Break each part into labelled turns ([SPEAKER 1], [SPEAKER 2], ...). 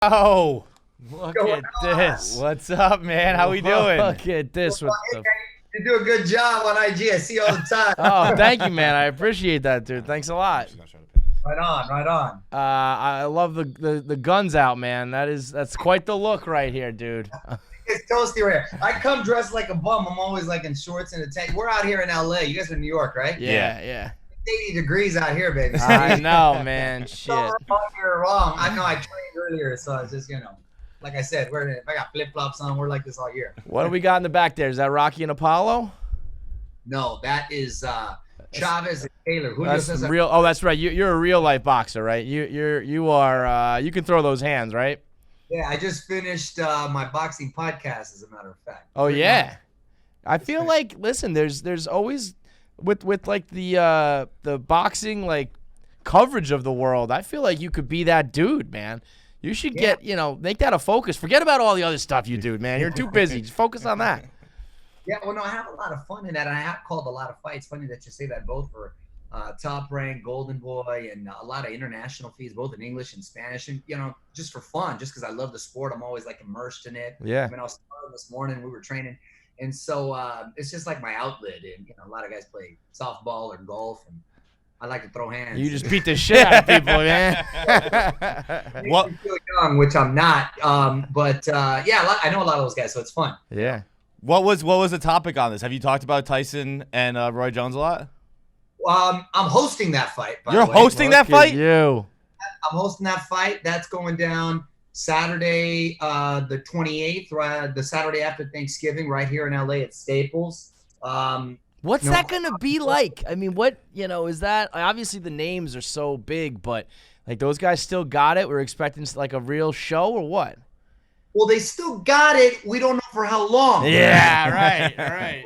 [SPEAKER 1] Oh, look
[SPEAKER 2] Going
[SPEAKER 1] at this.
[SPEAKER 2] on?
[SPEAKER 1] What's up, man? How we doing?
[SPEAKER 3] Look at this. With
[SPEAKER 2] Hey,
[SPEAKER 3] the...
[SPEAKER 2] you do a good job on IG. I see you all the time.
[SPEAKER 3] Oh, thank you, man. I appreciate that, dude. Thanks a lot.
[SPEAKER 2] Right on, right on.
[SPEAKER 3] I love the guns out, man. That's quite the look right here, dude.
[SPEAKER 2] It's toasty right here. I come dressed like a bum. I'm always like in shorts and a tank. We're out here in LA. You guys are in New York, right?
[SPEAKER 3] Yeah.
[SPEAKER 2] It's 80 degrees out here, baby.
[SPEAKER 3] I know, man. Shit.
[SPEAKER 2] You're wrong. I know I trained earlier, so it's just, like I said, if I got flip-flops on, we're like this all year.
[SPEAKER 3] What do we got in the back there? Is that Rocky and Apollo?
[SPEAKER 2] No, that is Chavez and Taylor.
[SPEAKER 3] That's real. Oh, that's right. You're a real life boxer, right? You are. You can throw those hands, right?
[SPEAKER 2] Yeah, I just finished my boxing podcast, as a matter of fact.
[SPEAKER 3] Oh yeah. I feel like, listen, there's always with like the boxing like coverage of the world. I feel like you could be that dude, man. You should get, make that a focus. Forget about all the other stuff you do, man. You're too busy. Just focus on that.
[SPEAKER 2] Yeah, well, no, I have a lot of fun in that. And I have called a lot of fights. Funny that you say that, both for Top Rank, Golden Boy, and a lot of international feeds, both in English and Spanish. And, just for fun, just because I love the sport. I'm always like immersed in it.
[SPEAKER 3] Yeah.
[SPEAKER 2] I was this morning, we were training. And so it's just like my outlet. And, a lot of guys play softball or golf. And I like to throw hands.
[SPEAKER 3] You just beat the shit out of people, man.
[SPEAKER 2] What? Feel young, which I'm not. But I know a lot of those guys, so it's fun.
[SPEAKER 3] Yeah.
[SPEAKER 1] What was the topic on this? Have you talked about Tyson and Roy Jones a lot?
[SPEAKER 2] I'm hosting that fight.
[SPEAKER 1] You're hosting that fight?
[SPEAKER 3] You.
[SPEAKER 2] I'm hosting that fight. That's going down Saturday, the 28th, the Saturday after Thanksgiving, right here in LA at Staples.
[SPEAKER 3] What's that going to be like? I mean, what, is that? Obviously, the names are so big, but like those guys still got it. We're expecting like a real show or what?
[SPEAKER 2] Well, they still got it. We don't know for how long.
[SPEAKER 3] Yeah, right.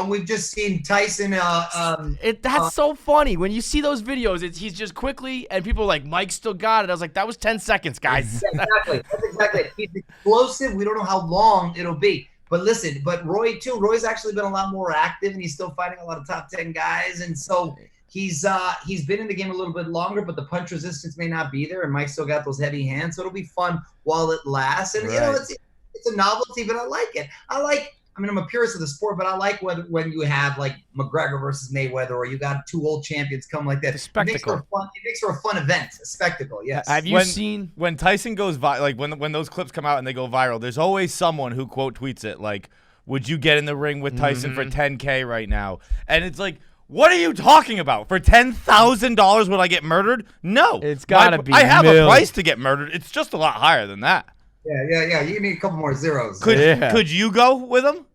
[SPEAKER 2] We've just seen Tyson.
[SPEAKER 3] That's so funny. When you see those videos, he's just quickly, and people are like, Mike still got it. I was like, that was 10 seconds, guys.
[SPEAKER 2] Yeah, exactly. That's exactly it. He's explosive. We don't know how long it'll be. But listen, Roy, too. Roy's actually been a lot more active, and he's still fighting a lot of top 10 guys. And so he's been in the game a little bit longer, but the punch resistance may not be there, and Mike's still got those heavy hands. So it'll be fun while it lasts. And, it's a novelty, but I like it. I'm a purist of the sport, but I like when you have like McGregor versus Mayweather, or you got two old champions come like that.
[SPEAKER 3] A spectacle.
[SPEAKER 2] It makes for a fun event, a spectacle. Yes.
[SPEAKER 3] Have you seen
[SPEAKER 1] when Tyson goes when those clips come out and they go viral? There's always someone who quote tweets it like, "Would you get in the ring with Tyson for $10K right now?" And it's like, what are you talking about? For $10,000 would I get murdered? No,
[SPEAKER 3] it's gotta be.
[SPEAKER 1] I have a price to get murdered. It's just a lot higher than that.
[SPEAKER 2] Yeah. You need a couple more zeros.
[SPEAKER 1] Could you go with him?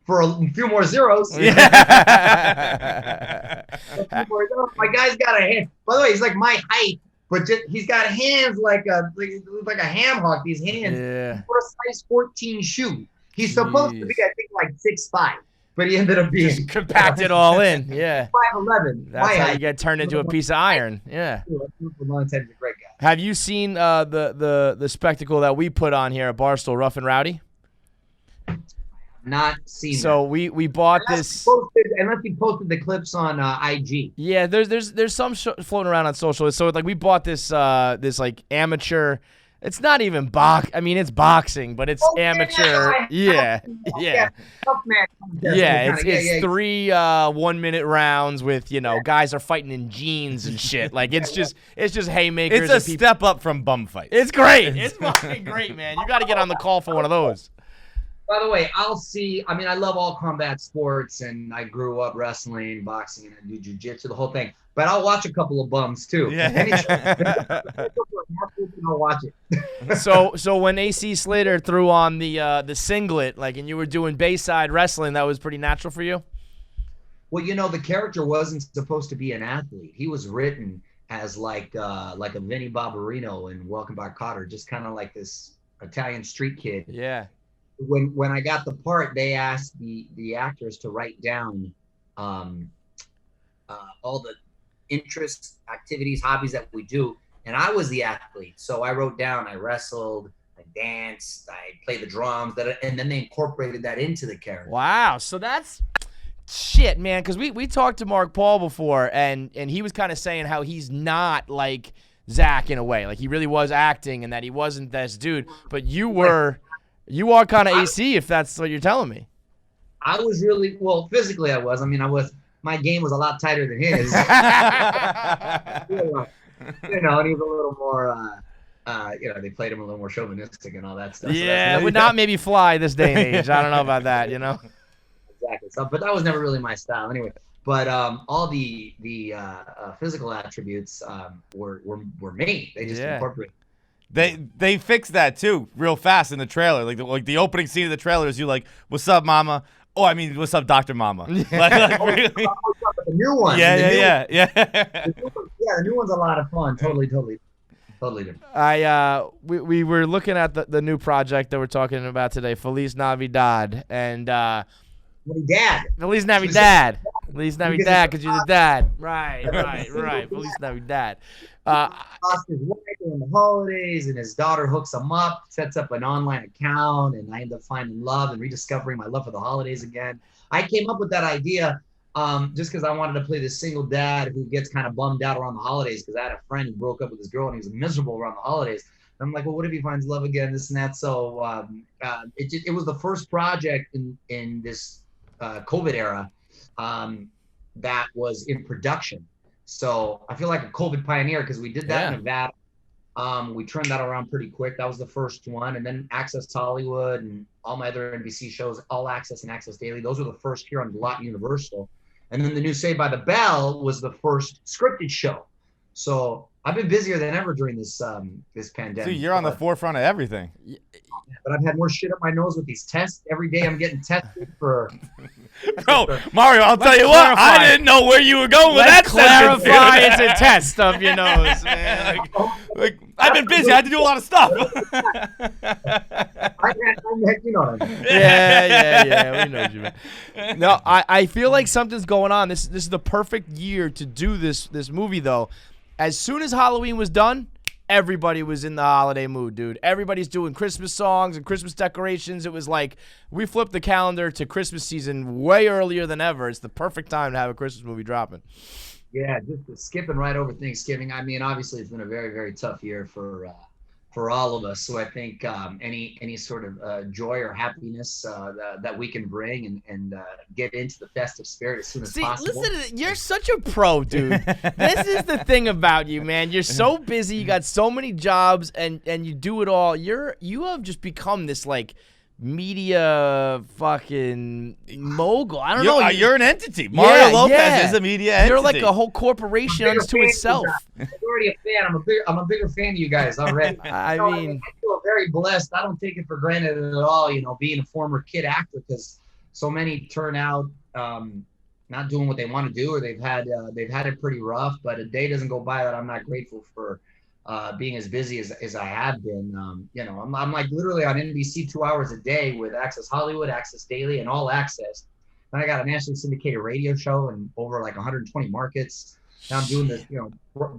[SPEAKER 2] For a few more zeros.
[SPEAKER 1] Yeah.
[SPEAKER 2] My guy's got a hand. By the way, he's like my height, but he's got hands like a ham hock. These hands.
[SPEAKER 3] Yeah.
[SPEAKER 2] For a size 14 shoe. He's supposed to be, I think, like 6'5", but he ended up being
[SPEAKER 3] just compact it all in. Yeah.
[SPEAKER 2] 5'11".
[SPEAKER 3] That's how you get turned into a piece of iron. Yeah.
[SPEAKER 2] He's a great guy.
[SPEAKER 3] Have you seen the spectacle that we put on here at Barstool, Rough and Rowdy?
[SPEAKER 2] Not seen.
[SPEAKER 3] So we bought this.
[SPEAKER 2] Unless you posted the clips on IG.
[SPEAKER 3] Yeah, there's some floating around on social. So like we bought this this like amateur. It's not even it's boxing, but it's amateur. Yeah.
[SPEAKER 2] Tough man.
[SPEAKER 3] It's 3 1-minute rounds with guys are fighting in jeans and shit. Like it's just haymakers.
[SPEAKER 1] It's a step up from bum fights.
[SPEAKER 3] It's great. It's fucking great, man. You got to get on the call for one of those.
[SPEAKER 2] By the way, I love all combat sports, and I grew up wrestling, boxing, and I do jiu-jitsu, the whole thing. But I'll watch a couple of bums, too.
[SPEAKER 1] Yeah.
[SPEAKER 2] I'll watch it.
[SPEAKER 3] So when AC Slater threw on the singlet, and you were doing Bayside wrestling, that was pretty natural for you?
[SPEAKER 2] Well, the character wasn't supposed to be an athlete. He was written as like a Vinny Barbarino in Welcome Back, Kotter, just kind of like this Italian street kid.
[SPEAKER 3] Yeah.
[SPEAKER 2] When I got the part, they asked the actors to write down all the interests, activities, hobbies that we do, and I was the athlete. So I wrote down, I wrestled, I danced, I played the drums, and then they incorporated that into the character.
[SPEAKER 3] Wow, so that's shit, man. Because we talked to Mark Paul before, and he was kind of saying how he's not like Zack in a way. Like he really was acting, and that he wasn't this dude. But you are kind of AC, if that's what you're telling me.
[SPEAKER 2] I was really physically. I was. I mean, my game was a lot tighter than his. And he was a little more. They played him a little more chauvinistic and all that stuff.
[SPEAKER 3] Yeah, it would not maybe fly this day and age. I don't know about that,
[SPEAKER 2] Exactly. So, but that was never really my style, anyway. But all the physical attributes were me. They just incorporated.
[SPEAKER 1] They fixed that too real fast in the trailer. Like the opening scene of the trailer is you like, "What's up, Mama?" Oh, I mean, "What's up, Dr. Mama?" Really?
[SPEAKER 2] The new one.
[SPEAKER 1] Yeah.
[SPEAKER 2] The new one's a lot of fun. Totally different.
[SPEAKER 3] We were looking at the new project that we're talking about today, Feliz Navidad, and Feliz Navidad. Feliz Navidad, because you're the dad. Right. Feliz Navidad.
[SPEAKER 2] Lost his wife during the holidays, and his daughter hooks him up, sets up an online account, and I end up finding love and rediscovering my love for the holidays again. I came up with that idea just because I wanted to play this single dad who gets kind of bummed out around the holidays because I had a friend who broke up with his girl and he was miserable around the holidays. And I'm like, well, what if he finds love again, this and that? So it was the first project in this COVID era that was in production. So I feel like a COVID pioneer because we did that in Nevada. We turned that around pretty quick. That was the first one. And then Access Hollywood and all my other NBC shows, All Access and Access Daily, those were the first here on Lot Universal. And then the new Saved by the Bell was the first scripted show. So I've been busier than ever during this pandemic.
[SPEAKER 1] Dude, you're on the forefront of everything.
[SPEAKER 2] But I've had more shit up my nose with these tests. Every day I'm getting tested for...
[SPEAKER 1] Bro, Mario, I'll tell you what, I didn't know where you were going with that sentence.
[SPEAKER 3] Clarify it's a test of your nose, man.
[SPEAKER 1] Like, I've been busy. I had to do a lot of stuff.
[SPEAKER 2] You know what I mean.
[SPEAKER 3] Yeah. We know you, man. No, I feel like something's going on. This is the perfect year to do this movie, though. As soon as Halloween was done, everybody was in the holiday mood, dude. Everybody's doing Christmas songs and Christmas decorations. It was like we flipped the calendar to Christmas season way earlier than ever. It's the perfect time to have a Christmas movie dropping.
[SPEAKER 2] Yeah, just skipping right over Thanksgiving. I mean, obviously, it's been a very, very tough year for all of us. So I think any sort of joy or happiness that we can bring and get into the festive spirit as soon as possible.
[SPEAKER 3] Listen, you're such a pro, dude. This is the thing about you, man. You're so busy. You got so many jobs, and you do it all. You have just become this like media fucking mogul. I don't know.
[SPEAKER 1] You're an entity. Mario Lopez is a media entity.
[SPEAKER 3] You're like a whole corporation unto itself.
[SPEAKER 2] I'm already a fan. I'm a bigger fan of you guys already.
[SPEAKER 3] I mean,
[SPEAKER 2] I feel very blessed. I don't take it for granted at all, being a former kid actor, because so many turn out not doing what they want to do, or they've had it pretty rough. But a day doesn't go by that I'm not grateful for being as busy as I have been. I'm like literally on NBC 2 hours a day with Access Hollywood, Access Daily, and All Access. Then I got a nationally syndicated radio show in over like 120 markets. Now I'm doing this,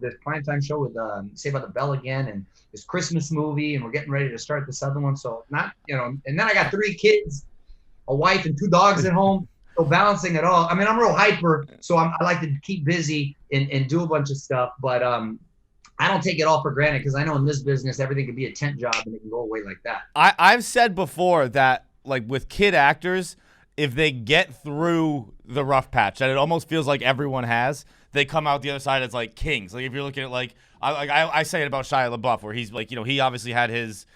[SPEAKER 2] this primetime show with Saved by the Bell again, and this Christmas movie, and we're getting ready to start this other one. So and then I got 3 kids, a wife, and 2 dogs at home. So balancing it all. I mean, I'm real hyper, so I like to keep busy and do a bunch of stuff, but I don't take it all for granted, because I know in this business everything can be a tent job and it can go away like that.
[SPEAKER 1] I've said before that, like, with kid actors, if they get through the rough patch, that it almost feels like everyone has, they come out the other side as like kings. Like if you're looking at I say it about Shia LaBeouf, where he's like, he obviously had his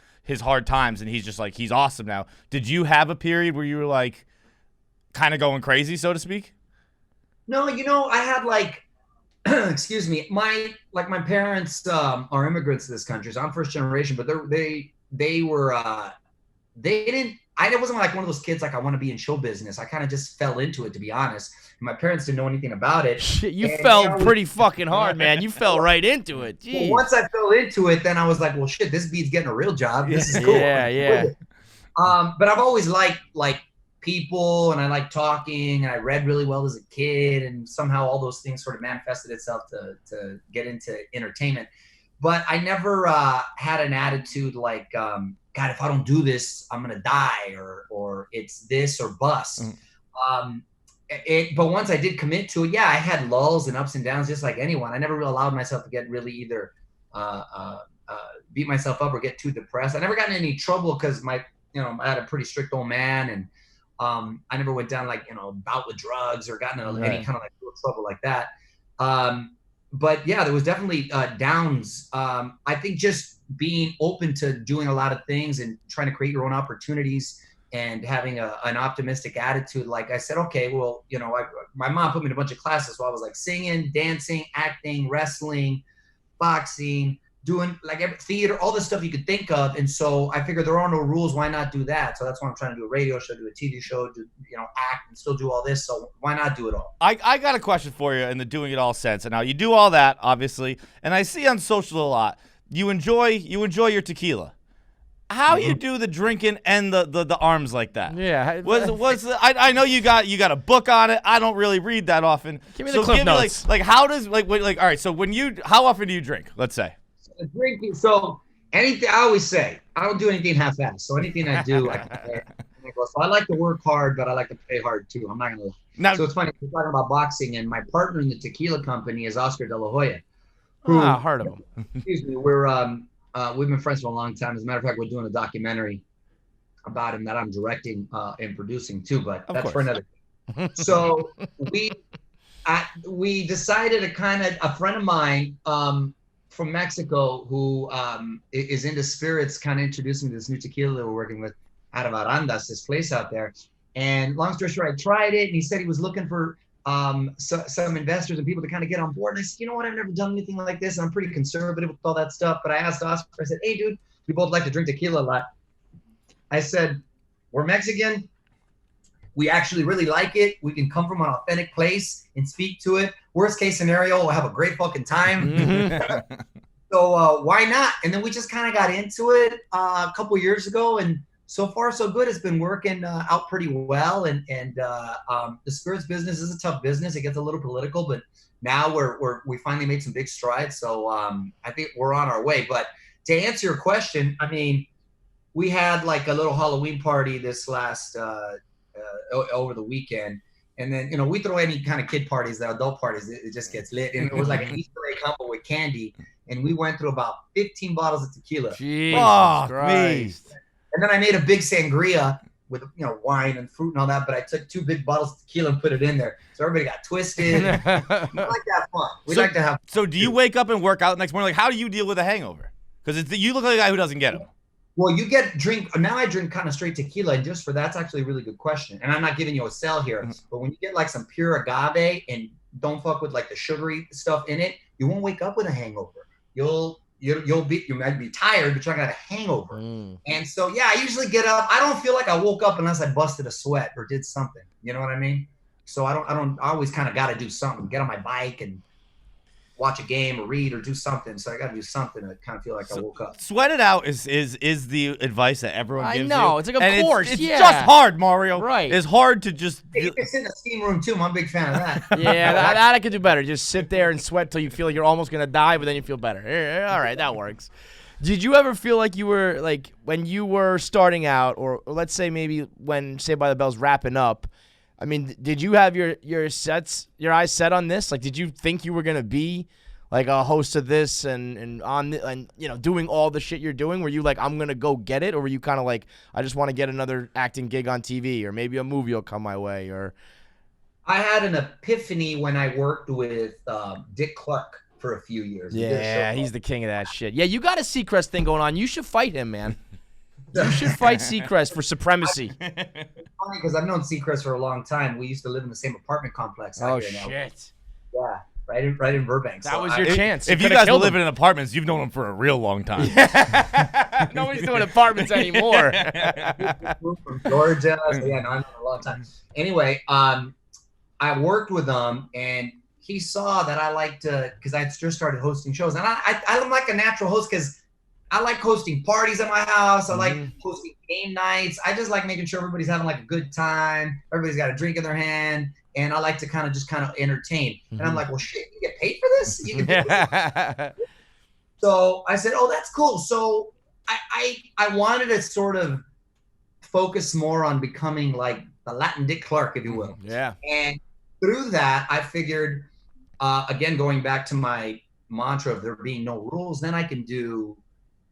[SPEAKER 1] hard times and he's just like, he's awesome now. Did you have a period where you were like kind of going crazy, so to speak?
[SPEAKER 2] No, I had like excuse me, my parents are immigrants to this country, so I'm first generation, but they wasn't like one of those kids like I want to be in show business. I kind of just fell into it, to be honest. My parents didn't know anything about it.
[SPEAKER 3] Shit, you fell pretty fucking hard, man. You fell right into it.
[SPEAKER 2] Well, once I fell into it, then I was like, well, shit, this beat's getting a real job. This is cool.
[SPEAKER 3] Yeah.
[SPEAKER 2] But I've always liked people, and I like talking, and I read really well as a kid, and somehow all those things sort of manifested itself to get into entertainment. But I never had an attitude like, God, if I don't do this, I'm gonna die, or it's this or bust. But once I did commit to it, I had lulls and ups and downs just like anyone. I never really allowed myself to get really either beat myself up or get too depressed. I never got in any trouble because I had a pretty strict old man, and I never went down like bout with drugs or gotten in any kind of like real trouble like that. But yeah, there was definitely downs. I think just being open to doing a lot of things and trying to create your own opportunities and having an optimistic attitude. Like I said, okay, well, my mom put me in a bunch of classes. So I was like singing, dancing, acting, wrestling, boxing, doing like theater, all the stuff you could think of. And so I figured there are no rules. Why not do that? So that's why I'm trying to do a radio show, do a TV show, act and still do all this. So why not do it all?
[SPEAKER 1] I got a question for you in the doing it all sense. And now you do all that, obviously. And I see on social a lot, you enjoy your tequila. How you do the drinking and the arms like that?
[SPEAKER 3] Yeah.
[SPEAKER 1] I know you got a book on it. I don't really read that often.
[SPEAKER 3] Give me the clip notes.
[SPEAKER 1] Like how does all right, so how often do you drink, let's say?
[SPEAKER 2] Drinking. So anything, I always say, I don't do anything half-assed. So anything I do, so I like to work hard, but I like to play hard too. I'm not gonna lie.
[SPEAKER 1] Now,
[SPEAKER 2] so it's funny, we're talking about boxing, and my partner in the tequila company is Oscar De La Hoya.
[SPEAKER 3] Heard of him.
[SPEAKER 2] Excuse me. We've been friends for a long time. As a matter of fact, we're doing a documentary about him that I'm directing and producing too. But that's for another. So we decided to a friend of mine from Mexico who is into spirits kind of introduced me to this new tequila that we're working with out of Arandas, this place out there. And long story short, I tried it, and he said he was looking for some investors and people to kind of get on board. And I said, you know what, I've never done anything like this, and I'm pretty conservative with all that stuff. But I asked Oscar, I said, hey, dude, we both like to drink tequila a lot. I said, we're Mexican. We actually really like it. We can come from an authentic place and speak to it. Worst case scenario, we'll have a great fucking time. So why not? And then we just kind of got into it a couple years ago, and so far so good. It's been working out pretty well. And the spirits business is a tough business. It gets a little political, but now we finally made some big strides. So I think we're on our way. But to answer your question, I mean, we had like a little Halloween party this last over the weekend. And then, we throw any kind of kid parties, the adult parties, it just gets lit. And it was like an Easter egg combo with candy. And we went through about 15 bottles of tequila.
[SPEAKER 3] Jesus Christ.
[SPEAKER 2] And then I made a big sangria with, wine and fruit and all that. But I took 2 big bottles of tequila and put it in there. So everybody got twisted. We like to have fun. Like to have.
[SPEAKER 1] So do you wake up and work out the next morning? Like, how do you deal with a hangover? Because you look like a guy who doesn't get them.
[SPEAKER 2] Well, now I drink kind of straight tequila, and just for that's actually a really good question. And I'm not giving you a sell here, but when you get like some pure agave and don't fuck with like the sugary stuff in it, you won't wake up with a hangover. You might be tired, but you're not gonna have a hangover. And so, yeah, I usually get up. I don't feel like I woke up unless I busted a sweat or did something. You know what I mean? So I always kind of got to do something, get on my bike and watch a game or read or do something. So I got to do something to kind of feel like I woke up.
[SPEAKER 1] Sweat it out is the advice that everyone gives you.
[SPEAKER 3] I know. It's like, of course.
[SPEAKER 1] It's just hard, Mario.
[SPEAKER 3] Right.
[SPEAKER 1] It's hard to just.
[SPEAKER 2] You can sit in a steam room too. I'm a big fan of that.
[SPEAKER 3] Yeah, that I could do better. Just sit there and sweat till you feel like you're almost going to die, but then you feel better. All right, that works. Did you ever feel like you were, like, when you were starting out, or let's say maybe when Saved by the Bell's wrapping up, I mean, did you have your eyes set on this? Like, did you think you were gonna be like a host of this and doing all the shit you're doing? Were you like, I'm gonna go get it, or were you kind of like, I just want to get another acting gig on TV, or maybe a movie will come my way? Or
[SPEAKER 2] I had an epiphany when I worked with Dick Clark for a few years.
[SPEAKER 3] Yeah, he's the king of that shit. Yeah, you got a Seacrest thing going on. You should fight him, man. You should fight Seacrest for supremacy.
[SPEAKER 2] It's funny because I've known Seacrest for a long time. We used to live in the same apartment complex.
[SPEAKER 3] Oh, shit.
[SPEAKER 2] Yeah, right in Burbank.
[SPEAKER 3] That was your chance.
[SPEAKER 1] If you guys were living in apartments, you've known him for a real long time.
[SPEAKER 3] Yeah. Nobody's doing apartments anymore.
[SPEAKER 2] From Georgia. So yeah, no, I've known him a long time. Anyway, I worked with him, and he saw that I liked to, because I just started hosting shows. And I'm like a natural host because I like hosting parties at my house. I like hosting game nights. I just like making sure everybody's having like a good time. Everybody's got a drink in their hand. And I like to kind of entertain. And I'm like, well, shit, you get paid for this? You can do this? So I said, oh, that's cool. So I wanted to sort of focus more on becoming like the Latin Dick Clark, if you will.
[SPEAKER 3] Yeah.
[SPEAKER 2] And through that, I figured, again, going back to my mantra of there being no rules, then I can do.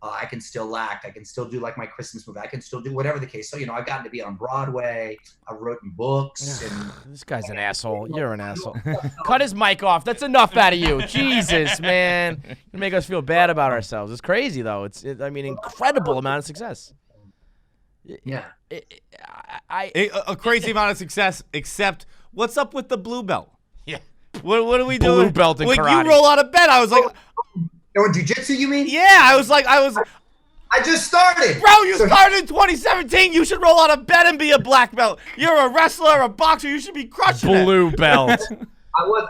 [SPEAKER 2] I can still act. I can still do like my Christmas movie. I can still do whatever the case. So, I've gotten to be on Broadway. I've written books. And
[SPEAKER 3] this guy's an asshole. You're an asshole. Cut his mic off. That's enough out of you. Jesus, man. You make us feel bad about ourselves. It's crazy, though. Incredible amount of success.
[SPEAKER 2] Yeah.
[SPEAKER 1] A crazy amount of success, except what's up with the blue belt?
[SPEAKER 3] Yeah.
[SPEAKER 1] What are we
[SPEAKER 3] Blue
[SPEAKER 1] doing?
[SPEAKER 3] belt in
[SPEAKER 1] When
[SPEAKER 3] karate.
[SPEAKER 1] you roll out of bed, I was like,
[SPEAKER 2] Or jiu-jitsu, you mean?
[SPEAKER 1] yeah, I was
[SPEAKER 2] I just started.
[SPEAKER 1] bro, you started in 2017. You should roll out of bed and be a black belt. You're a wrestler, a boxer. You should be crushing it.
[SPEAKER 3] Blue belt.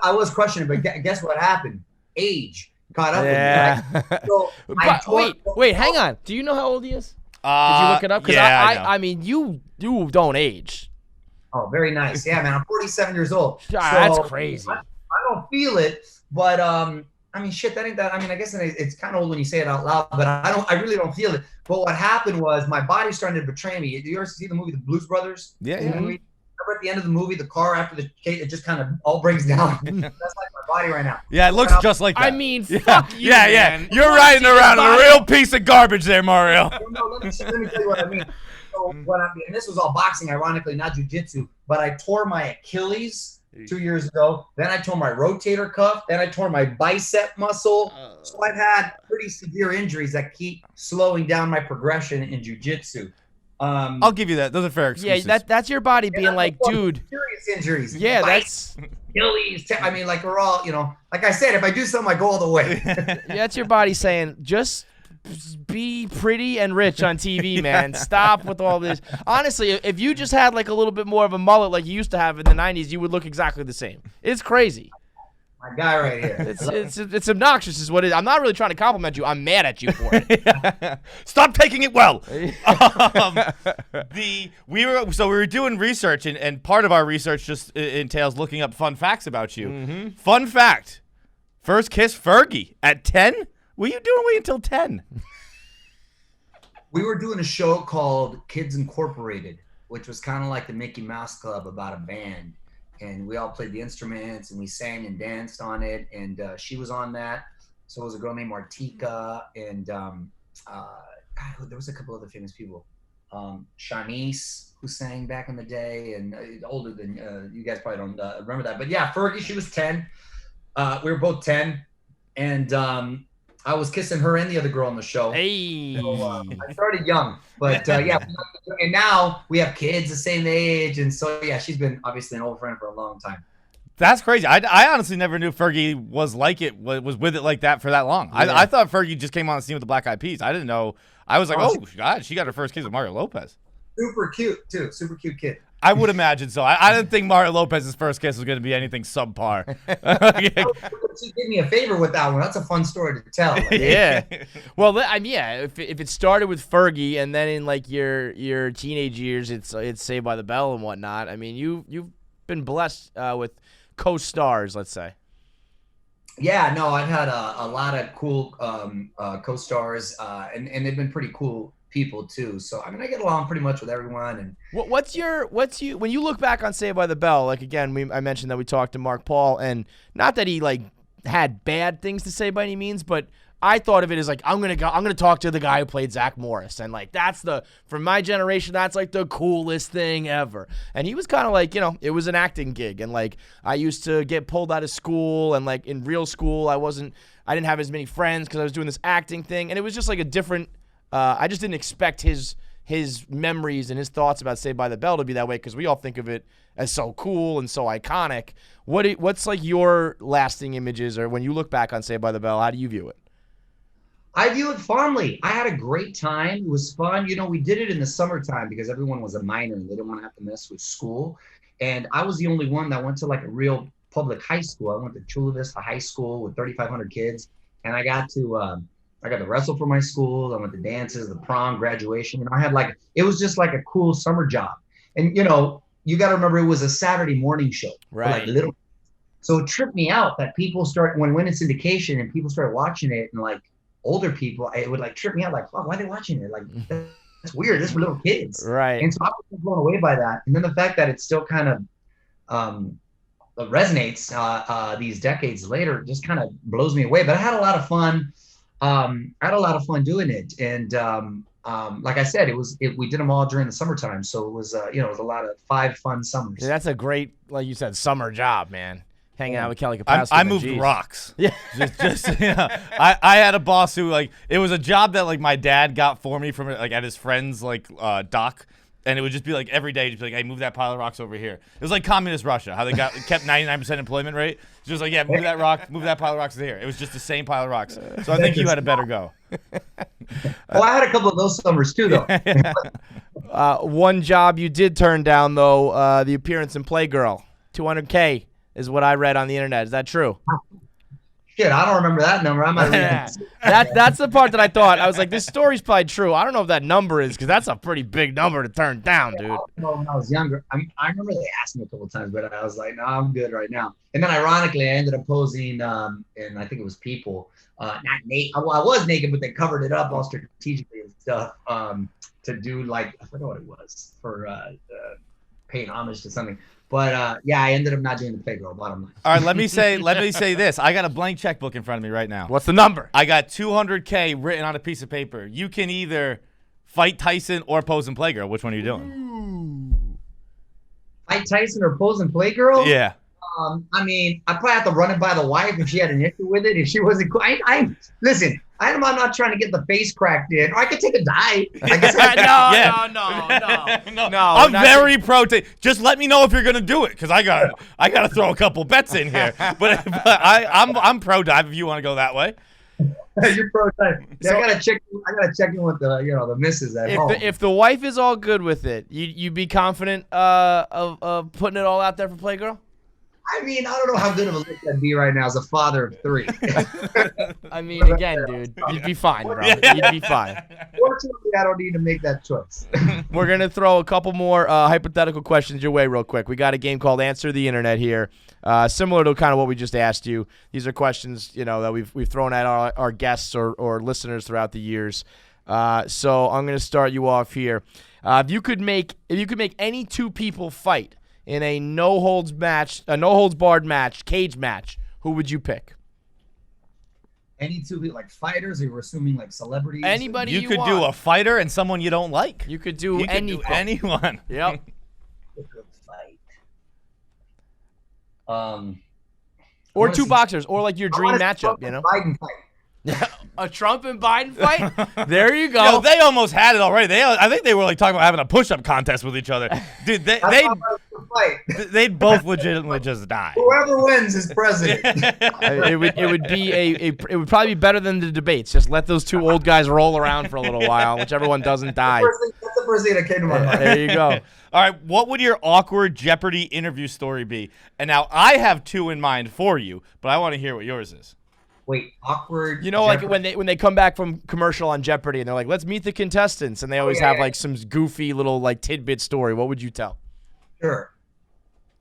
[SPEAKER 2] I was crushing it, but guess what happened? Age caught up
[SPEAKER 3] Yeah.
[SPEAKER 2] with me. So
[SPEAKER 3] Wait, hang on. Do you know how old he is? Did you look it up? Because
[SPEAKER 1] Yeah, I know.
[SPEAKER 3] I mean, you don't age.
[SPEAKER 2] Oh, very nice. Yeah, man. I'm 47 years old.
[SPEAKER 3] That's crazy.
[SPEAKER 2] I don't feel it, but I mean, shit, that ain't that. I mean, I guess it's kind of old when you say it out loud, but I really don't feel it. But what happened was my body started to betray me. You ever see the movie The Blues Brothers?
[SPEAKER 1] Yeah.
[SPEAKER 2] Remember at the end of the movie, the car after the cake, it just kind of all breaks down. That's like my body right now.
[SPEAKER 1] Yeah, it looks just like that.
[SPEAKER 3] I mean, fuck you,
[SPEAKER 1] yeah,
[SPEAKER 3] man.
[SPEAKER 1] You're riding around a real piece of garbage there, Mario.
[SPEAKER 2] No, let me tell you what I mean. So and this was all boxing, ironically, not jiu-jitsu, but I tore my Achilles 2 years ago. Then I tore my rotator cuff. Then I tore my bicep muscle. So I've had pretty severe injuries that keep slowing down my progression in jiu-jitsu.
[SPEAKER 1] I'll give you that. Those are fair excuses.
[SPEAKER 3] Yeah, that's your body being like, dude.
[SPEAKER 2] Serious injuries.
[SPEAKER 3] Yeah,
[SPEAKER 2] Bites, Achilles. I mean, like we're all, like I said, if I do something, I go all the way.
[SPEAKER 3] That's your body saying, just be pretty and rich on TV, man. Stop with all this. Honestly, if you just had like a little bit more of a mullet like you used to have in the 90s, you would look exactly the same. It's crazy.
[SPEAKER 2] My guy right here.
[SPEAKER 3] It's obnoxious is what it is. I'm not really trying to compliment you. I'm mad at you for it.
[SPEAKER 1] Stop taking it well. We were doing research, and part of our research just entails looking up fun facts about you.
[SPEAKER 3] Mm-hmm.
[SPEAKER 1] Fun fact: first kiss Fergie at 10. What are you doing wait until 10?
[SPEAKER 2] We were doing a show called Kids Incorporated, which was kind of like the Mickey Mouse Club about a band. And we all played the instruments and we sang and danced on it. And she was on that. So it was a girl named Martika. And there was a couple other famous people. Shanice, who sang back in the day and older than you guys probably don't remember that. But yeah, Fergie, she was 10. We were both 10. And I was kissing her and the other girl on the show.
[SPEAKER 3] Hey.
[SPEAKER 2] So, I started young, but yeah. And now we have kids the same age, and so yeah, she's been obviously an old friend for a long time.
[SPEAKER 1] That's crazy. I honestly never knew Fergie was like it, was with it like that for that long.
[SPEAKER 3] Yeah.
[SPEAKER 1] I thought Fergie just came on the scene with the Black Eyed Peas. I didn't know. I was like, oh God, she got her first kiss with Mario Lopez.
[SPEAKER 2] Super cute too. Super cute kid.
[SPEAKER 1] I would imagine so. I didn't think Mario Lopez's first kiss was going to be anything subpar.
[SPEAKER 2] She did me a favor with that one. That's a fun story to tell. Like,
[SPEAKER 3] Yeah. Well, I mean, yeah. If it started with Fergie and then in like your teenage years, it's Saved by the Bell and whatnot. I mean, you've been blessed with co-stars, let's say.
[SPEAKER 2] Yeah. No, I've had a lot of cool co-stars, and they've been pretty cool people too. So I mean, I get along pretty much with everyone. And
[SPEAKER 3] when you look back on Saved by the Bell, like again, I mentioned that we talked to Mark Paul, and not that he like had bad things to say by any means, but I thought of it as like I'm gonna talk to the guy who played Zach Morris, and like from my generation, that's like the coolest thing ever. And he was kind of like, it was an acting gig, and like I used to get pulled out of school, and like in real school, I didn't have as many friends because I was doing this acting thing, and it was just like a different. I just didn't expect his memories and his thoughts about Saved by the Bell to be that way, because we all think of it as so cool and so iconic. What's like your lasting images, or when you look back on Saved by the Bell, how do you view it?
[SPEAKER 2] I view it fondly. I had a great time. It was fun. We did it in the summertime because everyone was a minor and they didn't want to have to mess with school. And I was the only one that went to like a real public high school. I went to Chula Vista High School with 3,500 kids, and I got to wrestle for my school. I went to dances, the prom, graduation. I had it was just like a cool summer job. And you got to remember, it was a Saturday morning show.
[SPEAKER 3] Right.
[SPEAKER 2] So it tripped me out that people when it went in syndication and people started watching it, and like older people, it would like trip me out. Like, fuck, why are they watching it? Like, that's weird. This is for little kids.
[SPEAKER 3] Right.
[SPEAKER 2] And so I was blown away by that. And then the fact that it's still kind of resonates these decades later just kind of blows me away. But I had a lot of fun. I had a lot of fun doing it, and like I said, we did them all during the summertime, so it was it was a lot of 5 fun summers.
[SPEAKER 3] Yeah, that's a great, like you said, summer job, man. Hanging out with Kelly Capasco.
[SPEAKER 1] I moved rocks.
[SPEAKER 3] Yeah.
[SPEAKER 1] just I had a boss who like it was a job that like my dad got for me from like at his friend's like dock, and it would just be like every day, just be like, hey, move that pile of rocks over here. It was like communist Russia, how they kept 99% employment rate. It's just like, yeah, move that rock, move that pile of rocks here. It was just the same pile of rocks. So I think you had a better go.
[SPEAKER 2] Well, I had a couple of those summers too, though.
[SPEAKER 3] One job you did turn down though, the appearance in Playgirl, $200K. Is what I read on the internet. Is that true?
[SPEAKER 2] Shit, I don't remember that number. I might
[SPEAKER 3] That's the part that I thought. I was like, this story's probably true. I don't know if that number is, because that's a pretty big number to turn down, dude.
[SPEAKER 2] When I was younger, I remember they asked me a couple of times, but I was like, no, I'm good right now. And then ironically, I ended up posing, and I think it was People, not naked. Well, I was naked, but they covered it up all strategically and stuff to do like, I forgot what it was, for paying homage to something. But yeah, I ended up not doing the Playgirl, bottom line.
[SPEAKER 1] All right, let me say this. I got a blank checkbook in front of me right now.
[SPEAKER 3] What's the number?
[SPEAKER 1] I got $200K written on a piece of paper. You can either fight Tyson or pose in Playgirl. Which one are you doing?
[SPEAKER 2] Fight Tyson or pose in Playgirl?
[SPEAKER 1] Yeah.
[SPEAKER 2] I mean, I probably have to run it by the wife if she had an issue with it. If she wasn't, listen. I'm not trying to get the face cracked in. Or I could take a dive.
[SPEAKER 3] No.
[SPEAKER 1] I'm very pro. Just let me know if you're gonna do it, because I gotta throw a couple bets in here. But I'm pro dive if you want to go that way.
[SPEAKER 2] You're pro dive. Yeah, I gotta check in with the missus at home.
[SPEAKER 3] If the wife is all good with it, you be confident of putting it all out there for Playgirl?
[SPEAKER 2] I mean, I don't know how good of a look that'd be right now as a father of 3.
[SPEAKER 3] I mean, again, dude, you'd be fine, bro. You'd be fine.
[SPEAKER 2] Fortunately, I don't need to make that choice.
[SPEAKER 3] We're going to throw a couple more hypothetical questions your way real quick. We got a game called Answer the Internet here, similar to kind of what we just asked you. These are questions, that we've thrown at our guests or listeners throughout the years. So I'm going to start you off here. If you could make any 2 people fight in a no holds barred match, cage match, who would you pick?
[SPEAKER 2] Any 2 people, like fighters, or we're assuming like celebrities?
[SPEAKER 3] Anybody
[SPEAKER 1] You could
[SPEAKER 3] want.
[SPEAKER 1] do a fighter and someone you don't like.
[SPEAKER 3] You could do
[SPEAKER 1] You could do anyone.
[SPEAKER 3] Yep.
[SPEAKER 2] Fight.
[SPEAKER 3] Or 2 boxers, or like your dream matchup,
[SPEAKER 2] Biden fight.
[SPEAKER 3] A Trump and Biden fight? There you go.
[SPEAKER 1] Yo, they almost had it already. I think they were like talking about having a push-up contest with each other. Dude, they'd both legitimately just die.
[SPEAKER 2] Whoever wins is president.
[SPEAKER 3] It would probably be better than the debates. Just let those 2 old guys roll around for a little while, whichever one doesn't die.
[SPEAKER 2] That's the first thing that came to my mind.
[SPEAKER 3] There you go.
[SPEAKER 1] All right, what would your awkward Jeopardy interview story be? And now I have 2 in mind for you, but I want to hear what yours is.
[SPEAKER 2] Wait, awkward.
[SPEAKER 3] Like when they come back from commercial on Jeopardy and they're like, "Let's meet the contestants," and they always have like some goofy little like tidbit story. What would you tell?
[SPEAKER 2] Sure.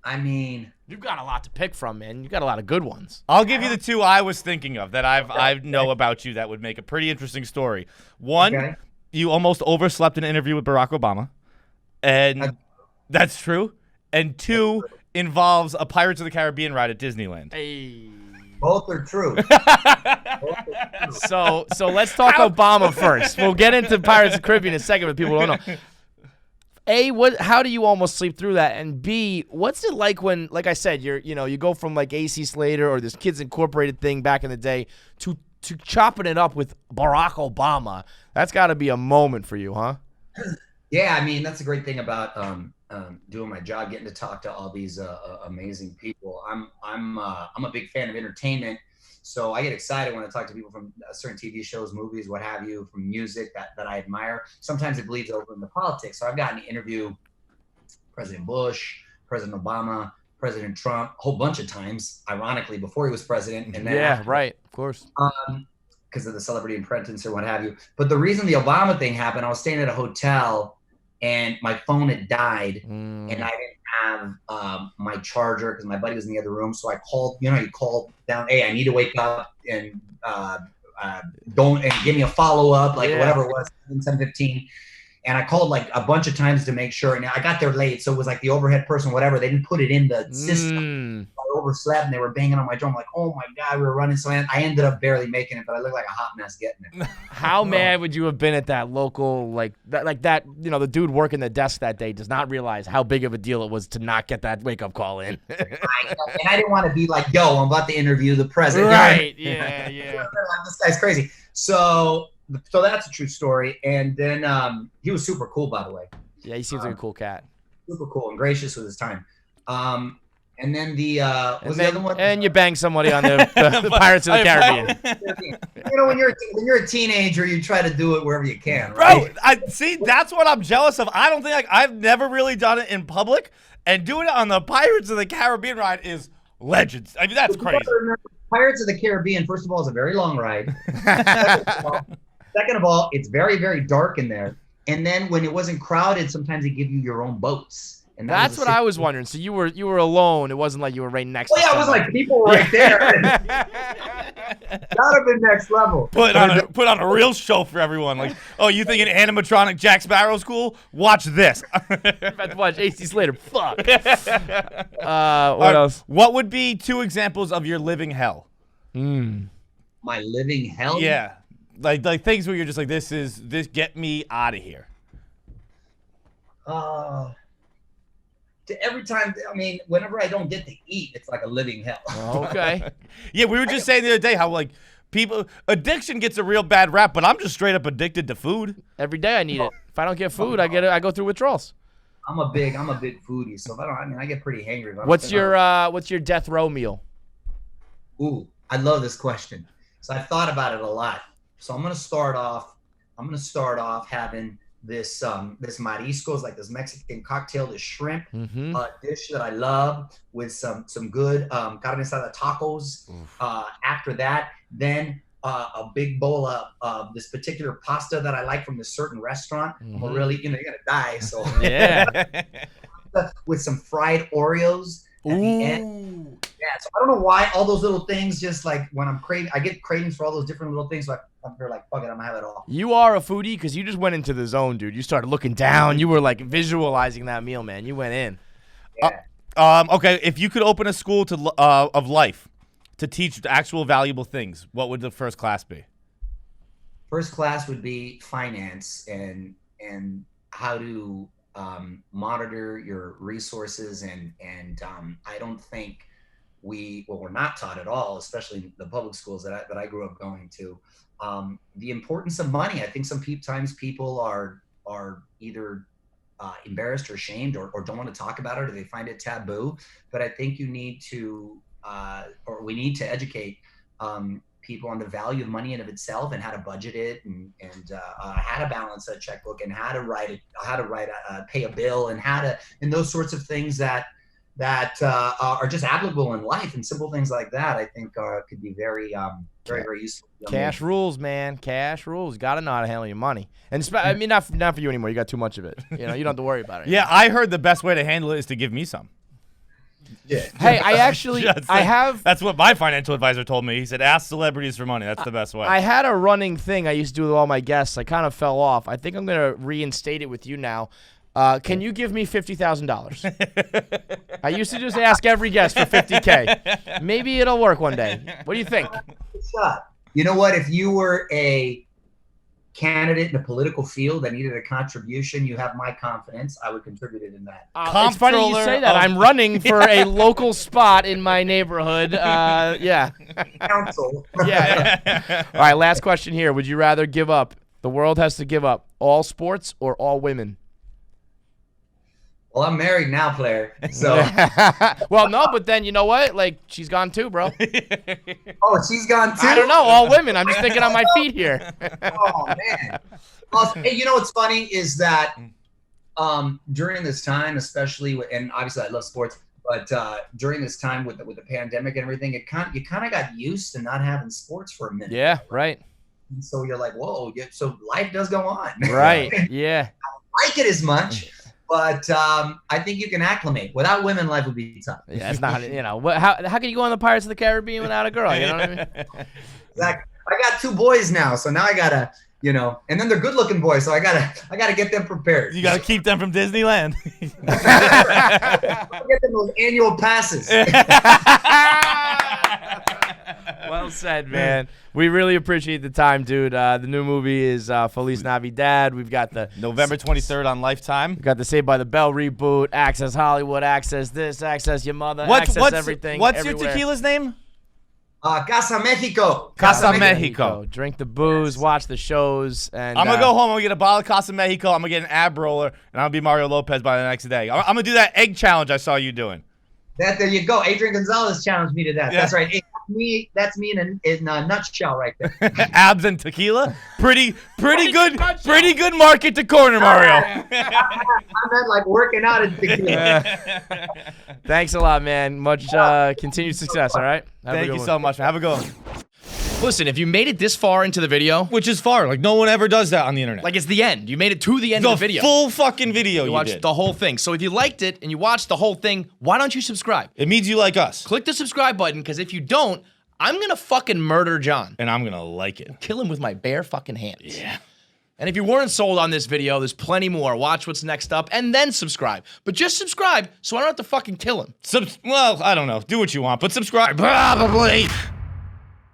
[SPEAKER 2] I mean,
[SPEAKER 3] you've got a lot to pick from, man. You've got a lot of good ones.
[SPEAKER 1] I'll give you the 2 I was thinking of that I know about you that would make a pretty interesting story. One, you almost overslept in an interview with Barack Obama, and that's true. And 2, involves a Pirates of the Caribbean ride at Disneyland.
[SPEAKER 3] Hey.
[SPEAKER 2] Both are true.
[SPEAKER 3] So let's talk Obama first. We'll get into Pirates of the Caribbean in a second, but people don't know. A, how do you almost sleep through that? And B, what's it like when, like I said, you go from like AC Slater or this Kids Incorporated thing back in the day to chopping it up with Barack Obama? That's got to be a moment for you, huh?
[SPEAKER 2] Yeah, I mean, that's a great thing about doing my job, getting to talk to all these amazing people. I'm a big fan of entertainment, so I get excited when I talk to people from certain TV shows, movies, what have you, from music that I admire. Sometimes it bleeds over into politics. So I've gotten to interview President Bush, President Obama, President Trump a whole bunch of times, ironically, before he was president. And then after,
[SPEAKER 3] right, of course.
[SPEAKER 2] Because of the Celebrity Apprentice or what have you. But the reason the Obama thing happened, I was staying at a hotel and my phone had died and I didn't have my charger because my buddy was in the other room. So I called, you call down, hey, I need to wake up and give me a follow-up, whatever it was, 7:15. And I called like a bunch of times to make sure. And I got there late. So it was like the overhead person, whatever. They didn't put it in the system. I overslept and they were banging on my door. I'm like, oh my God, we were running. So I ended up barely making it, but I looked like a hot mess getting it.
[SPEAKER 3] How mad would you have been at that local, like that, the dude working the desk that day does not realize how big of a deal it was to not get that wake-up call in.
[SPEAKER 2] And I didn't want to be like, yo, I'm about to interview the president.
[SPEAKER 3] Right, yeah.
[SPEAKER 2] This guy's crazy. So that's a true story. And then he was super cool, by the way.
[SPEAKER 3] Yeah, he seems like a cool cat.
[SPEAKER 2] Super cool and gracious with his time. And then the other one?
[SPEAKER 3] And you bang somebody on the Pirates of the Caribbean.
[SPEAKER 2] When you're a teenager, you try to do it wherever you can,
[SPEAKER 1] Bro,
[SPEAKER 2] right?
[SPEAKER 1] that's what I'm jealous of. I don't think I've never really done it in public, and doing it on the Pirates of the Caribbean ride is legends. I mean, that's crazy.
[SPEAKER 2] Pirates of the Caribbean, first of all, is a very long ride. Second of all, it's very, very dark in there. And then when it wasn't crowded, sometimes they give you your own boats. And
[SPEAKER 3] that's what I was wondering. So you were alone. It wasn't like you were right next to
[SPEAKER 2] it was like people right there. That would have been next level.
[SPEAKER 1] Put on a real show for everyone. Like, oh, you think an animatronic Jack Sparrow's cool? Watch this.
[SPEAKER 3] About to watch AC Slater. Fuck. What else?
[SPEAKER 1] What would be 2 examples of your living hell?
[SPEAKER 2] My living hell?
[SPEAKER 1] Yeah. Like things where you're just like, this get me out of here.
[SPEAKER 2] Every time, whenever I don't get to eat, it's like a living hell.
[SPEAKER 3] Okay.
[SPEAKER 1] Yeah, we were just saying the other day how like addiction gets a real bad rap, but I'm just straight up addicted to food.
[SPEAKER 3] Every day I need it. If I don't get food, I go through withdrawals.
[SPEAKER 2] I'm a big foodie, so if I get pretty hangry.
[SPEAKER 3] What's your death row meal?
[SPEAKER 2] Ooh, I love this question. So I've thought about it a lot. So I'm gonna start off having this mariscos, like this Mexican cocktail, this shrimp dish that I love with some good carne asada tacos. After that, then a big bowl of this particular pasta that I like from this certain restaurant. I'm really, you're gonna die. So
[SPEAKER 3] yeah,
[SPEAKER 2] with some fried Oreos at the end. Yeah, so I don't know why all those little things, just like when I'm craving, I get cravings for all those different little things. So I'm like, fuck it, I'm gonna have it all.
[SPEAKER 3] You are a foodie because you just went into the zone, dude. You started looking down. You were like visualizing that meal, man. You went in.
[SPEAKER 2] Yeah.
[SPEAKER 1] Okay, if you could open a school of life to teach actual valuable things, what would the first class be?
[SPEAKER 2] First class would be finance and how to monitor your resources and I don't think we're not taught at all, especially in the public schools that I grew up going to, the importance of money. I think sometimes people are either embarrassed or ashamed or don't want to talk about it, or they find it taboo. But I think you need to we need to educate people on the value of money in of itself and how to budget it and how to balance a checkbook and how to pay a bill and those sorts of things that are just applicable in life, and simple things like that I think could be very very useful.
[SPEAKER 3] Cash rules, man. Cash rules. Got to know how to handle your money. And not for you anymore. You got too much of it. You don't have to worry about it.
[SPEAKER 1] Yeah, I heard the best way to handle it is to give me some.
[SPEAKER 2] Yeah.
[SPEAKER 3] Hey,
[SPEAKER 1] That's what my financial advisor told me. He said, ask celebrities for money. That's the best way.
[SPEAKER 3] I had a running thing I used to do with all my guests. I kind of fell off. I think I'm going to reinstate it with you now. Can you give me $50,000? I used to just ask every guest for $50K. Maybe it'll work one day. What do you think?
[SPEAKER 2] You know what? If you were a candidate in a political field that needed a contribution, you have my confidence. I would contribute it in that.
[SPEAKER 3] It's funny you say that. I'm running for a local spot in my neighborhood. Yeah.
[SPEAKER 2] Council.
[SPEAKER 3] Yeah. All right, last question here. Would you rather give up, the world has to give up, all sports or all women?
[SPEAKER 2] Well, I'm married now, player. So.
[SPEAKER 3] Well, no, but then you know what? Like, she's gone too, bro.
[SPEAKER 2] Oh, she's gone too?
[SPEAKER 3] I don't know. All women. I'm just thinking on my feet here.
[SPEAKER 2] Oh, man. Well, hey, you know what's funny is that during this time, especially, and obviously I love sports, but during this time with the pandemic and everything, you kind of got used to not having sports for a minute.
[SPEAKER 3] Yeah, right.
[SPEAKER 2] And so you're like, whoa, so life does go on.
[SPEAKER 3] Right, yeah.
[SPEAKER 2] I don't like it as much. But I think you can acclimate. Without women, life would be tough.
[SPEAKER 3] Yeah, it's not, how can you go on the Pirates of the Caribbean without a girl? You know what I mean?
[SPEAKER 2] Zack, I got 2 boys now, so now I gotta, you know. And then they're good-looking boys, so I gotta get them prepared.
[SPEAKER 1] You gotta keep them from Disneyland.
[SPEAKER 2] Get them those annual passes.
[SPEAKER 3] Well said, man. We really appreciate the time, dude. The new movie is Feliz Navidad. We've got the
[SPEAKER 1] November 23rd on Lifetime.
[SPEAKER 3] We've got the Saved by the Bell reboot, Access Hollywood, Access this, Access your mother, Access everything.
[SPEAKER 1] What's
[SPEAKER 3] everywhere.
[SPEAKER 1] your tequila's name?
[SPEAKER 2] Casa Mexico.
[SPEAKER 1] Casa Mexico.
[SPEAKER 3] Drink the booze, watch the shows, and
[SPEAKER 1] I'm gonna go home. I'm gonna get a bottle of Casa Mexico. I'm gonna get an ab roller, and I'm gonna be Mario Lopez by the next day. I'm gonna do that egg challenge I saw you doing.
[SPEAKER 2] There you go. Adrian Gonzalez challenged me to that.
[SPEAKER 1] Yeah.
[SPEAKER 2] That's right. Hey, that's me in a nutshell right there.
[SPEAKER 1] Abs and tequila. Pretty good market to corner, Mario.
[SPEAKER 2] I meant like working out in tequila.
[SPEAKER 3] Thanks a lot, man. Much continued success. All right.
[SPEAKER 1] Thank you so much, man. Have a good one.
[SPEAKER 4] Listen, if you made it this far into the video,
[SPEAKER 1] Which is far. Like, no one ever does that on the internet.
[SPEAKER 4] like it's the end. You made it to the end of the video.
[SPEAKER 1] full fucking video
[SPEAKER 4] You
[SPEAKER 1] you
[SPEAKER 4] watched
[SPEAKER 1] did.
[SPEAKER 4] the whole thing. So if you liked it and you watched the whole thing, why don't you subscribe?
[SPEAKER 1] It means you like us.
[SPEAKER 4] Click the subscribe button, because if you don't, I'm gonna fucking murder John.
[SPEAKER 1] And I'm gonna like it.
[SPEAKER 4] Kill him with my bare fucking hands.
[SPEAKER 1] Yeah.
[SPEAKER 4] And if you weren't sold on this video, there's plenty more. Watch what's next up and then subscribe. But just subscribe so I don't have to fucking kill him.
[SPEAKER 1] Well, I don't know. Do what you want, but subscribe. Probably.